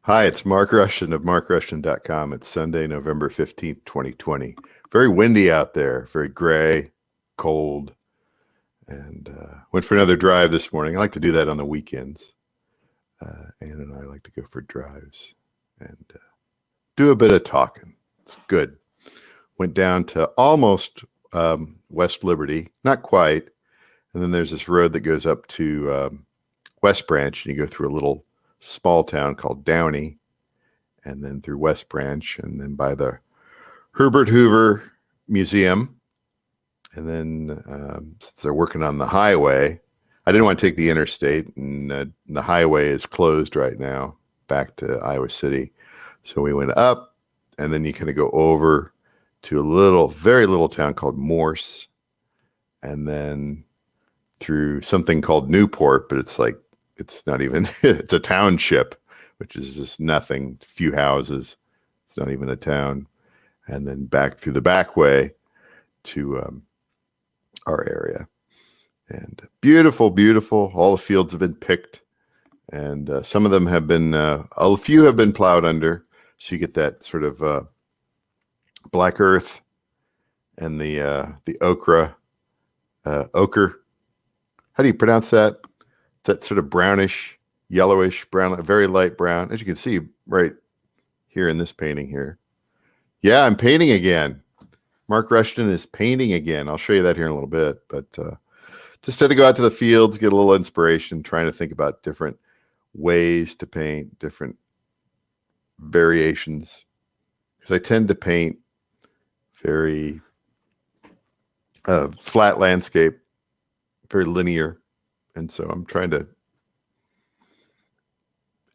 Hi, it's Mark Rushton of markrushton.com. It's Sunday, November 15th, 2020. Very windy out there, very gray, cold, and went for another drive this morning. I like to do that on the weekends. Ann and I like to go for drives and do a bit of talking. It's good. Went down to almost West Liberty, not quite. And then there's this road that goes up to West Branch, and you go through a little small town called Downey, and then through West Branch, and then by the Herbert Hoover Museum. And then since they're working on the highway, I didn't want to take the interstate, and the highway is closed right now back to Iowa City. So we went up, and then you kind of go over to a very little town called Morse, and then through something called Newport, but it's not even, it's a township, which is just nothing, few houses. It's not even a town. And then back through the back way to our area. And beautiful, beautiful. All the fields have been picked. And some of them have been, a few have been plowed under. So you get that sort of black earth and the ochre. How do you pronounce that? It's that sort of brownish, yellowish brown, very light brown, as you can see right here in this painting here. Yeah, I'm painting again. Mark Rushton is painting again. I'll show you that here in a little bit. But just had to go out to the fields, get a little inspiration, trying to think about different ways to paint, different variations. Because I tend to paint very flat landscape, very linear. And so I'm trying to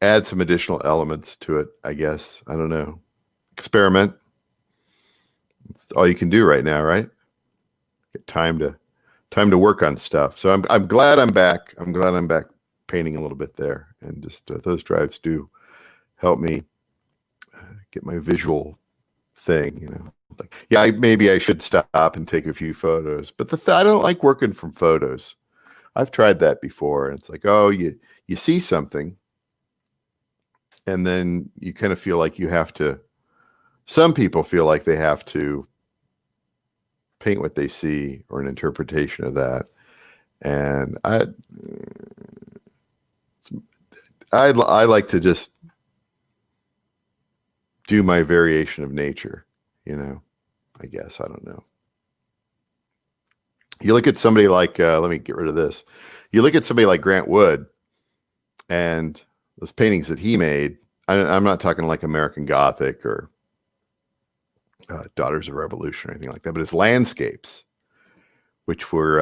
add some additional elements to it, I guess. I don't know. Experiment. It's all you can do right now, right? Get time to work on stuff. So I'm glad I'm back. I'm glad I'm back painting a little bit there. And just those drives do help me get my visual thing, you know. Like, yeah, maybe I should stop and take a few photos. But I don't like working from photos. I've tried that before, and it's like, oh, you see something, and then you kind of feel like you have to. Some people feel like they have to paint what they see or an interpretation of that, and I like to just do my variation of nature, you know. I guess, I don't know. You look at somebody like, let me get rid of this. You look at somebody like Grant Wood and those paintings that he made. I'm not talking like American Gothic or Daughters of Revolution or anything like that, but it's landscapes, which were,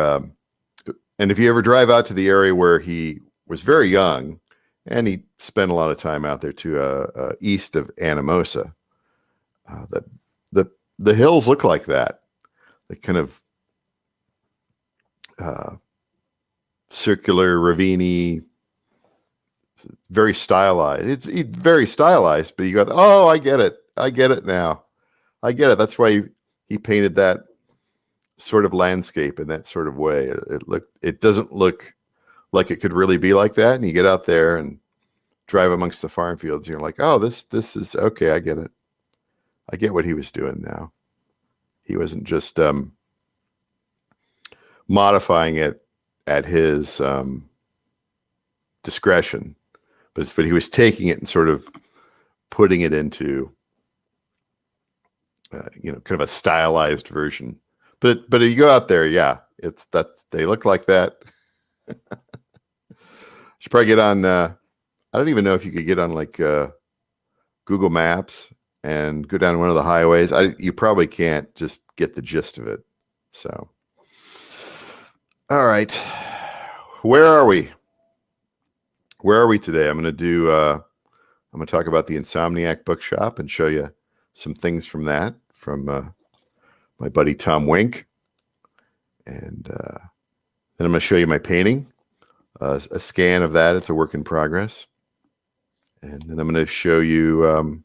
and if you ever drive out to the area where he was very young, and he spent a lot of time out there to east of Anamosa, the hills look like that. They kind of circular, ravine-y, very stylized. It's very stylized, but you got, oh, I get it. I get it now. I get it. That's why he painted that sort of landscape in that sort of way. It doesn't look like it could really be like that. And you get out there and drive amongst the farm fields, and you're like, oh, this is okay. I get it. I get what he was doing now. He wasn't just modifying it at his discretion, but he was taking it and sort of putting it into, kind of a stylized version. But if you go out there, yeah, they look like that. Should probably get on. I don't even know if you could get on like Google Maps and go down one of the highways. You probably can't just get the gist of it. So. All right, where are we? Where are we today? I'm going to talk about the Insomniac Bookshop and show you some things from that, from my buddy Tom Wink. And then I'm going to show you my painting, a scan of that. It's a work in progress. And then I'm going to show you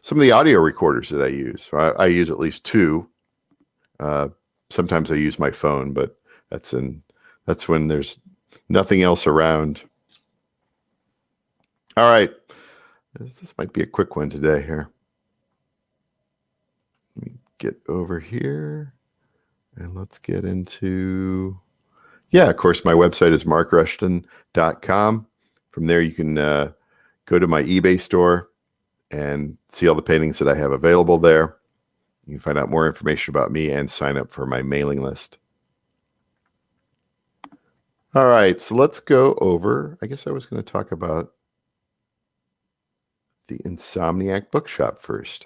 some of the audio recorders that I use. So I use at least two. Sometimes I use my phone, but that's when there's nothing else around. All right. This might be a quick one today here. Let me get over here and let's get into, yeah, of course, my website is markrushton.com. From there, you can go to my eBay store and see all the paintings that I have available there. You can find out more information about me and sign up for my mailing list. All right, so let's go over, I guess I was going to talk about the Insomniac Bookshop first.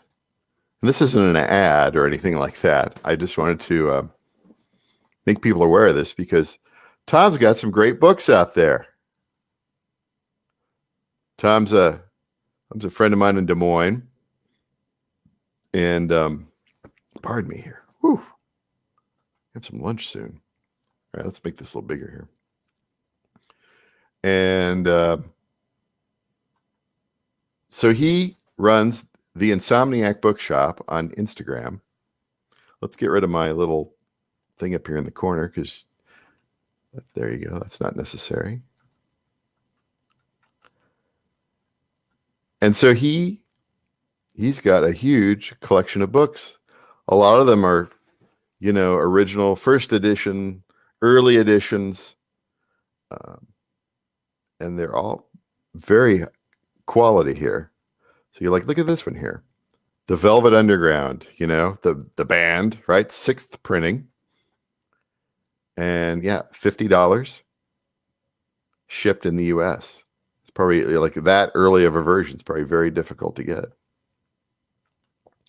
And this isn't an ad or anything like that. I just wanted to make people aware of this because Tom's got some great books out there. Tom's a friend of mine in Des Moines. And pardon me here. Whew. Have some lunch soon. All right, let's make this a little bigger here. And so he runs the Insomniac Bookshop on Instagram. Let's get rid of my little thing up here in the corner because there you go. That's not necessary. And so he's got a huge collection of books. A lot of them are, original first edition, early editions. And they're all very quality here. So you're like, look at this one here. The Velvet Underground, the band, right? 6th printing. And yeah, $50 shipped in the US. It's probably like that early of a version. It's probably very difficult to get.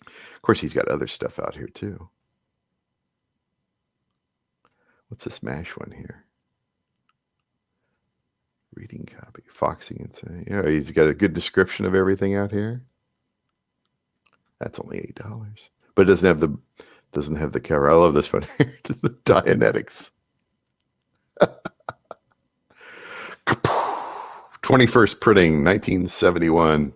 Of course, he's got other stuff out here too. What's this MASH one here? Reading copy, Foxing and say, he's got a good description of everything out here. That's only $8, but it doesn't have the cover. I love this one here, the Dianetics. 21st printing, 1971.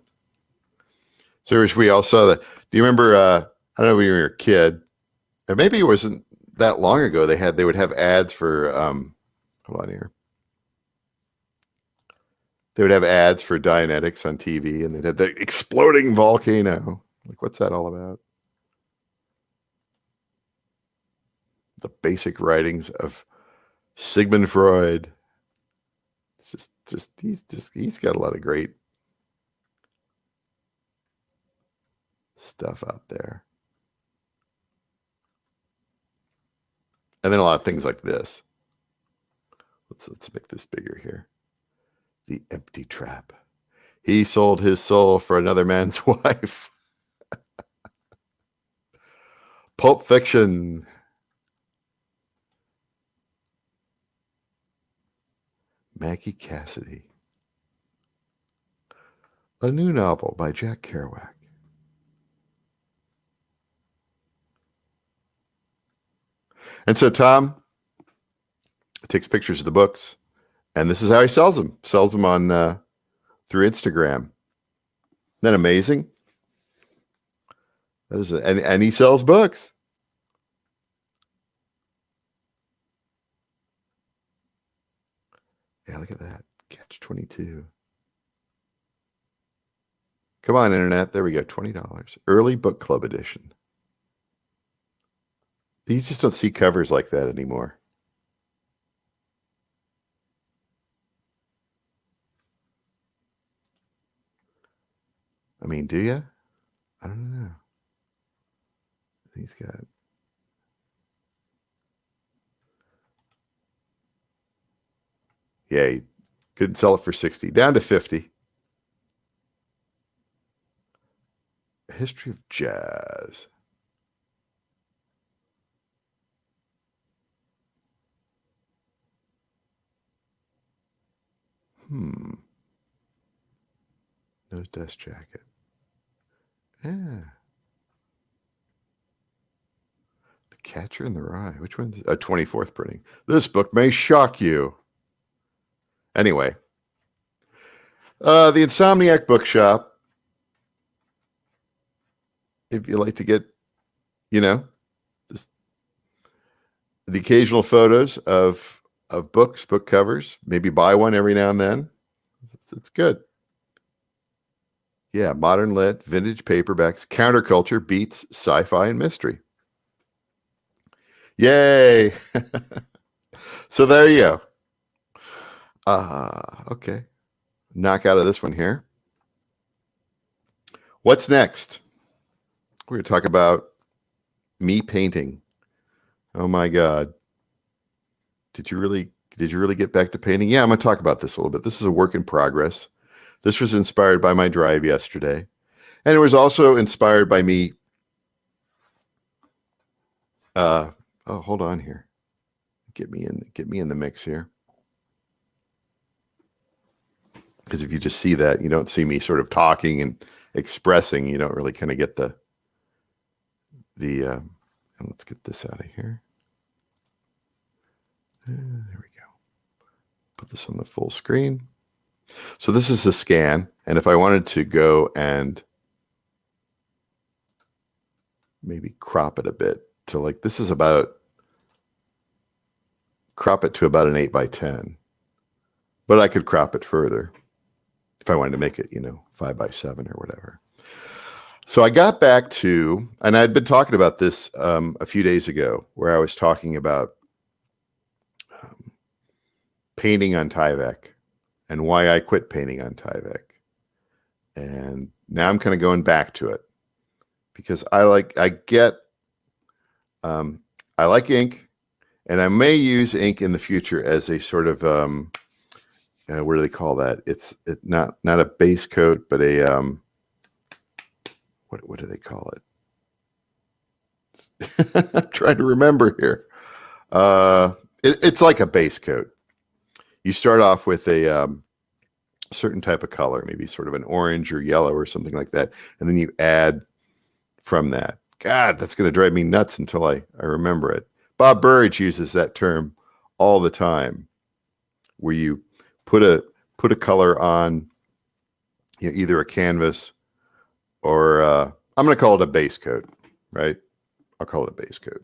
So we all saw that. Do you remember? I don't know when you were a kid, and maybe it wasn't that long ago. They would have ads for. Hold on here. They would have ads for Dianetics on TV, and they'd have the exploding volcano. Like, what's that all about? The basic writings of Sigmund Freud. It's he's got a lot of great stuff out there. And then a lot of things like this. Let's make this bigger here. The Empty Trap. He sold his soul for another man's wife. Pulp Fiction. Maggie Cassidy. A new novel by Jack Kerouac. And so Tom takes pictures of the books, and this is how he sells them. Sells them on through Instagram. Isn't that amazing? That is, and he sells books. Yeah, look at that. Catch 22. Come on, Internet. There we go. $20. Early Book Club edition. You just don't see covers like that anymore. I mean, do you? I don't know. He's got... Yeah, he couldn't sell it for 60. Down to 50. History of Jazz. Nose dust jacket. Yeah. The Catcher in the Rye. Which one's 24th printing? This book may shock you. Anyway. The Insomniac Bookshop. If you like to get, just the occasional photos of books, book covers, maybe buy one every now and then. It's good. Yeah, modern lit, vintage paperbacks, counterculture, beats, sci-fi, and mystery. Yay! So there you go. Okay. Knock out of this one here. What's next? We're going to talk about me painting. Oh my God. Did you really get back to painting? Yeah, I'm going to talk about this a little bit. This is a work in progress. This was inspired by my drive yesterday. And it was also inspired by me. Hold on here. Get me in the mix here. Because if you just see that, you don't see me sort of talking and expressing. You don't really kind of get the and let's get this out of here. There we go. Put this on the full screen. So this is the scan. And if I wanted to go and maybe crop it a bit to like, this is crop it to about an 8x10. But I could crop it further if I wanted to make it, 5x7 or whatever. So I got back to, and I'd been talking about this a few days ago, where I was talking about painting on Tyvek and why I quit painting on Tyvek. And now I'm kind of going back to it because I like ink, and I may use ink in the future as a sort of what do they call that? It's not a base coat, but a what do they call it? I'm trying to remember here. It's like a base coat. You start off with a certain type of color, maybe sort of an orange or yellow or something like that, and then you add from that. God, that's going to drive me nuts until I remember it. Bob Burridge uses that term all the time, where you put a color on either a canvas or I'm going to call it a base coat, right? I'll call it a base coat.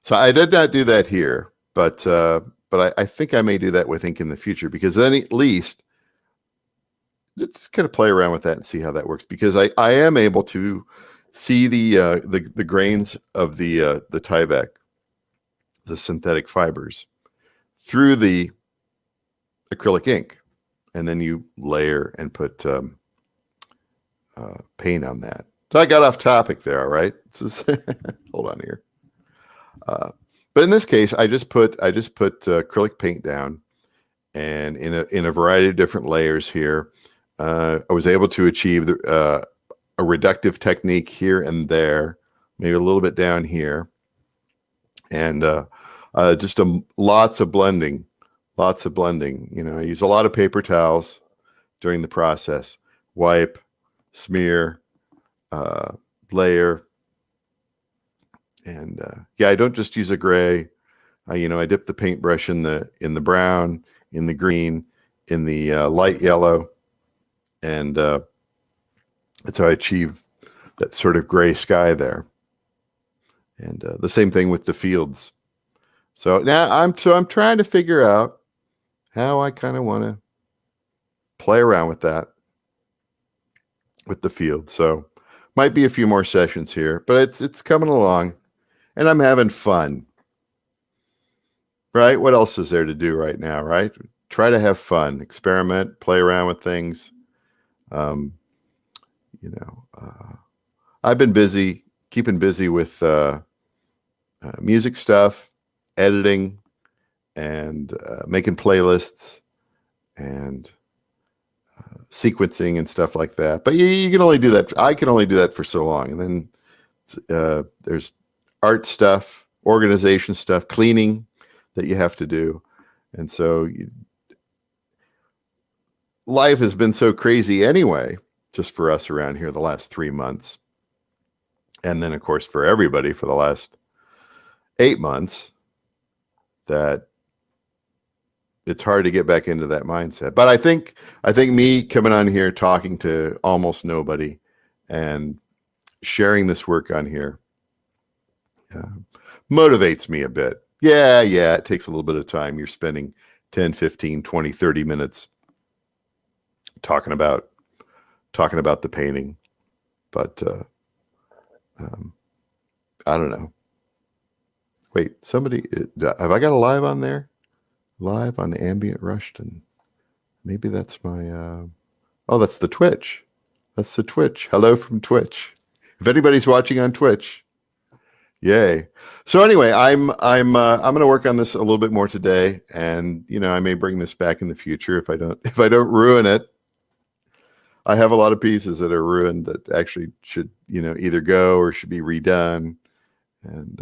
So I did not do that here, but I think I may do that with ink in the future, because then at least just kind of play around with that and see how that works, because I am able to see the grains of the Tyvek, the synthetic fibers, through the acrylic ink, and then you layer and put paint on that. So I got off topic there, all right? Hold on here. But in this case, I just put acrylic paint down, and in a variety of different layers here. I was able to achieve a reductive technique here and there, maybe a little bit down here, and just lots of blending. I use a lot of paper towels during the process. Wipe, smear, layer. And I don't just use a gray. I dip the paintbrush in the brown, in the green, in the light yellow, and that's how I achieve that sort of gray sky there. And the same thing with the fields. So now I'm trying to figure out how I kind of want to play around with that, with the field. So might be a few more sessions here, but it's coming along. And I'm having fun, right? What else is there to do right now, right? Try to have fun, experiment, play around with things. I've been keeping busy with music stuff, editing, and making playlists and sequencing and stuff like that. But you can only do that. I can only do that for so long. And then there's art stuff, organization stuff, cleaning that you have to do. And so life has been so crazy anyway, just for us around here the last 3 months. And then, of course, for everybody for the last 8 months, that it's hard to get back into that mindset. But I think me coming on here, talking to almost nobody and sharing this work on here motivates me a bit. Yeah, it takes a little bit of time. You're spending 10, 15, 20, 30 minutes talking about talking about the painting. But I don't know. Wait, somebody, have I got a live on there? Live on Ambient Rushton. Maybe that's my, oh, that's the Twitch. That's the Twitch. Hello from Twitch. If anybody's watching on Twitch, yay. So anyway, I'm going to work on this a little bit more today, and I may bring this back in the future if I don't ruin it. I have a lot of pieces that are ruined that actually should either go or should be redone, and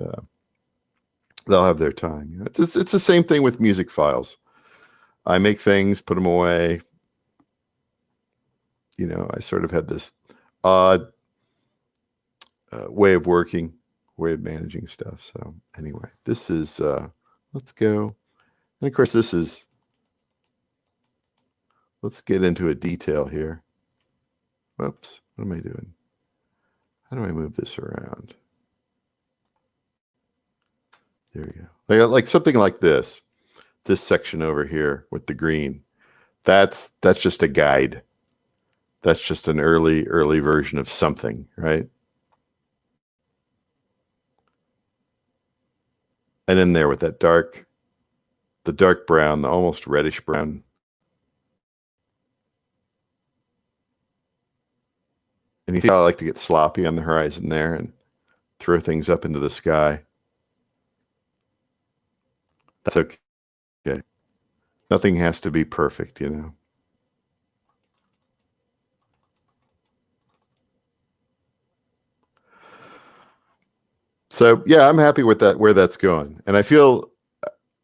they'll have their time. It's the same thing with music files. I make things, put them away. I sort of had this odd way of working, way of managing stuff. So anyway, this is, let's go. And of course, let's get into a detail here. Whoops, what am I doing? How do I move this around? There we go. Like something like this section over here with the green. That's just a guide. That's just an early version of something, right? And in there with that the dark brown, the almost reddish brown. And you see how I like to get sloppy on the horizon there and throw things up into the sky. That's okay. Nothing has to be perfect, So yeah, I'm happy with that, where that's going. And I feel,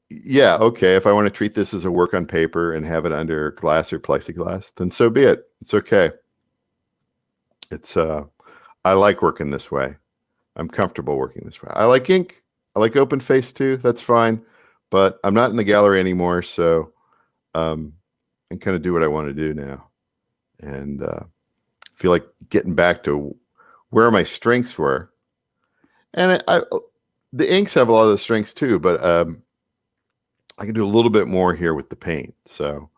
yeah, okay, if I want to treat this as a work on paper and have it under glass or plexiglass, then so be it. It's okay. It's I like working this way. I'm comfortable working this way. I like ink. I like open face too. That's fine. But I'm not in the gallery anymore, so I can kind of do what I want to do now. And feel like getting back to where my strengths were. And the inks have a lot of the strengths too, but I can do a little bit more here with the paint. So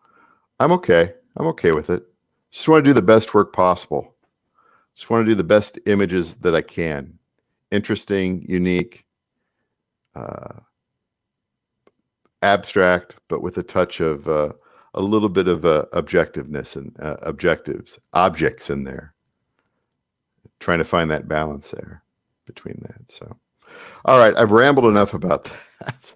I'm okay. I'm okay with it. Just want to do the best work possible. Just want to do the best images that I can. Interesting, unique, abstract, but with a touch of a little bit of objectiveness and objects in there. Trying to find that balance there between that. So, all right, I've rambled enough about that.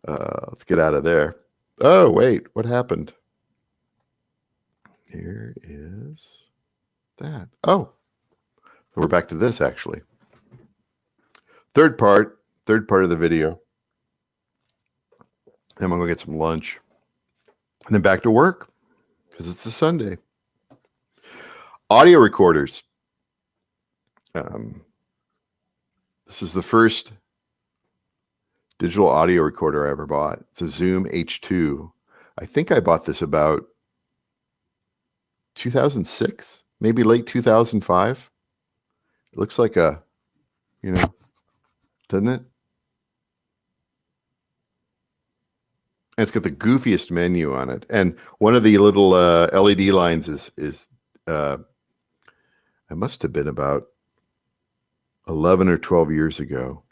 Let's get out of there. Oh, wait, what happened? Here is that. Oh, we're back to this actually. Third part of the video. Then I'm going to get some lunch and then back to work because it's a Sunday. Audio recorders. This is the first digital audio recorder I ever bought. It's a Zoom H2. I think I bought this about 2006, maybe late 2005. It looks like a, doesn't it? And it's got the goofiest menu on it. And one of the little LED lines is it must have been about 11 or 12 years ago.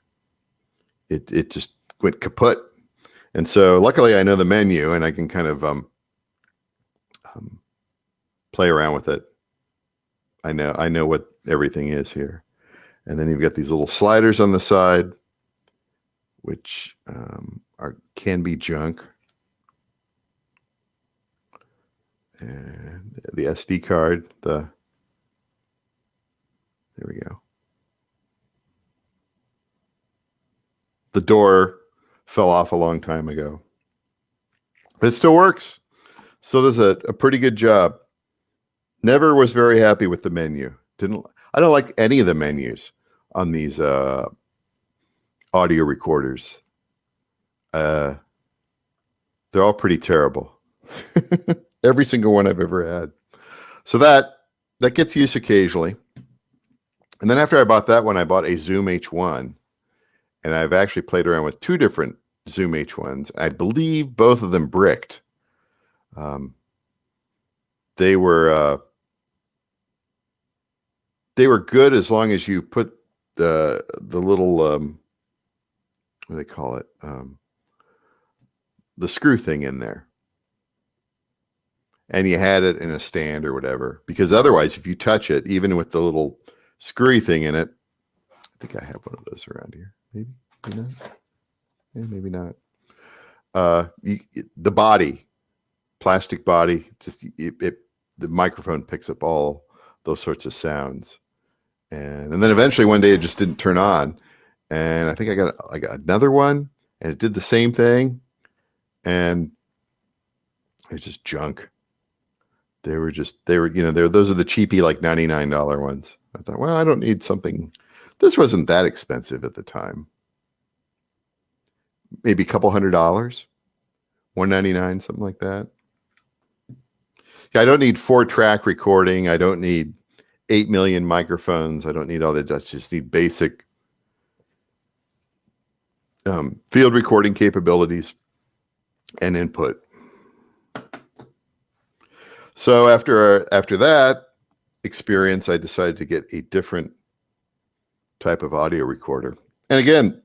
It just went kaput. And so luckily I know the menu and I can kind of play around with it. I know what everything is here. And then you've got these little sliders on the side, which can be junk. And the SD card, there we go. The door fell off a long time ago. But it still works. Still does a pretty good job. Never was very happy with the menu. I don't like any of the menus on these audio recorders. They're all pretty terrible. Every single one I've ever had. So that gets used occasionally. And then after I bought that one, I bought a Zoom H1. And I've actually played around with two different Zoom H1s. I believe both of them bricked. they were good as long as you put the little what do they call it, the screw thing in there, and you had it in a stand or whatever. Because otherwise, if you touch it, even with the little screwy thing in it, I think I have one of those around here. Maybe not. Yeah, maybe not. The body, plastic body, just the microphone picks up all those sorts of sounds, and then eventually one day it just didn't turn on, and I think I got another one, and it did the same thing, and it's just junk. They were those are the cheapy, like $99 ones. I thought, well, I don't need something. This wasn't that expensive at the time. Maybe a couple $100, $199, something like that. Yeah, I don't need 4-track recording. I don't need 8 million microphones. I don't need all that. I just need basic field recording capabilities and input. So after that experience, I decided to get a different type of audio recorder. And again,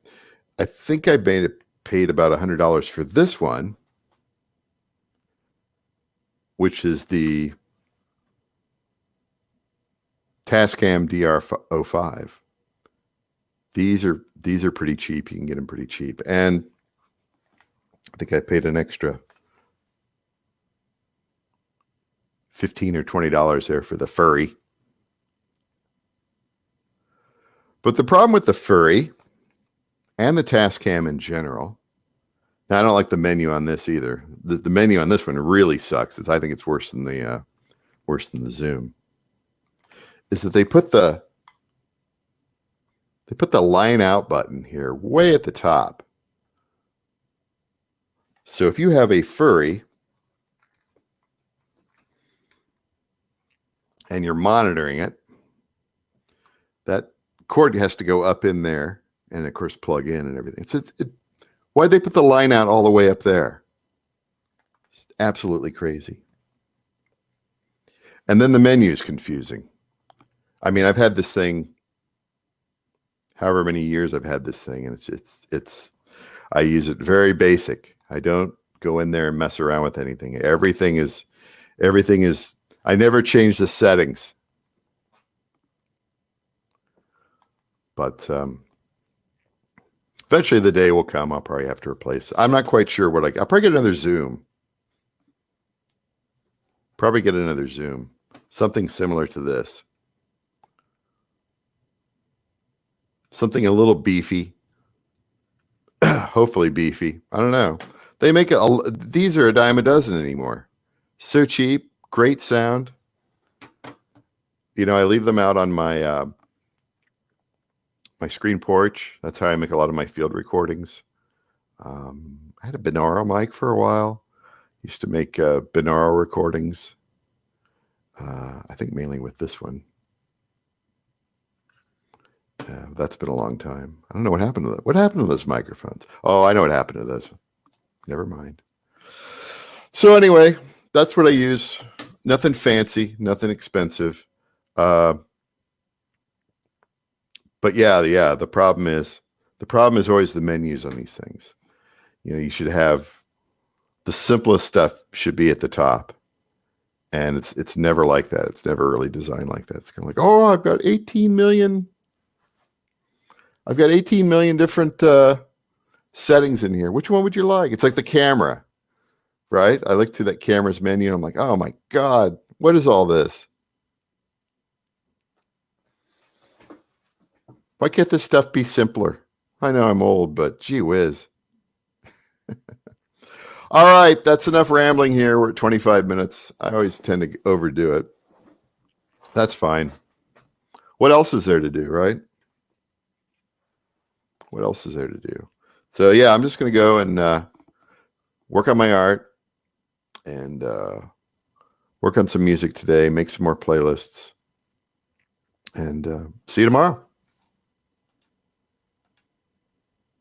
I think I paid about $100 for this one, which is the Tascam DR05. These are pretty cheap. You can get them pretty cheap. And I think I paid an extra $15 or $20 there for the Furry. But the problem with the Furry and the Tascam in general, now I don't like the menu on this either. The menu on this one really sucks. I think it's worse than the Zoom. Is that they put the line out button here way at the top. So if you have a Furry and you're monitoring it, that cord has to go up in there and of course plug in and everything. Why'd they put the line out all the way up there? It's absolutely crazy. And then the menu is confusing. I mean, I've had this thing however many years I've had this thing, and it's I use it very basic. I don't go in there and mess around with anything. Everything is I never change the settings. But eventually the day will come. I'll probably have to replace. I'm not quite sure what I'll probably get another Zoom. Probably get another Zoom. Something similar to this. Something a little beefy. Hopefully beefy. I don't know. They make these are a dime a dozen anymore. So cheap, great sound. You know, I leave them out on my my screen porch. That's how I make a lot of my field recordings. I had a binaural mic for a while. Used to make binaural recordings. I think mainly with this one. That's been a long time. I don't know what happened to that. What happened to those microphones? Oh, I know what happened to those. Never mind. So anyway, that's what I use. Nothing fancy, nothing expensive. But yeah, the problem is always the menus on these things. You know, you should have the simplest stuff should be at the top. And it's never like that. It's never really designed like that. It's kind of like, oh, I've got 18 million different settings in here. Which one would you like? It's like the camera, right? I look through that camera's menu and I'm like, oh my God, what is all this? Why can't this stuff be simpler? I know I'm old, but gee whiz. All right, that's enough rambling here. We're at 25 minutes. I always tend to overdo it. That's fine. What else is there to do, right? What else is there to do? So yeah, I'm just going to go and work on my art and work on some music today, make some more playlists, and see you tomorrow.